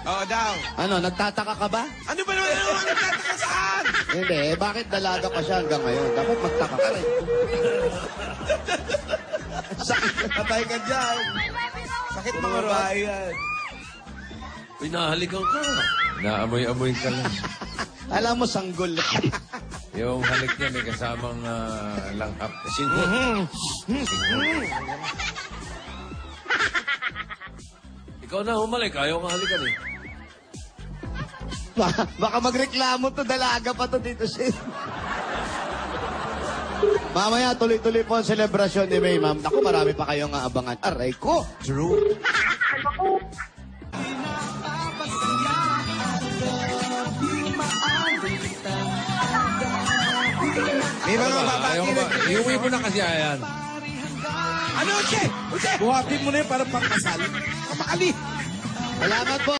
Oo daw. Ano, nagtataka ka ba? Ano ba naman ang nagtataka saan? Hindi, bakit dalaga pa siya hanggang ngayon? Dapat magtaka ka rin. Sakit na patay ka dyan. Sakit mga bayan. Pinahalikan ka. Naamoy-amoy ka lang. Alam mo, sanggol. Yung halik niya may kasamang langhap. Singkot. Ikaw na humalik. Ayaw kang halikan eh. Baka magreklamo to, dalaga pa to dito siya. Mamaya, tuloy-tuloy po ang selebrasyon ni May, ma'am. Naku, marami pa kayong aabangan. Aray ko! True. May mga babati na. Iuwi mo na kasi ayan. Ano, Uche? Uche! Buhatin mo na yun para pangkasal. Kamakali! Salamat po!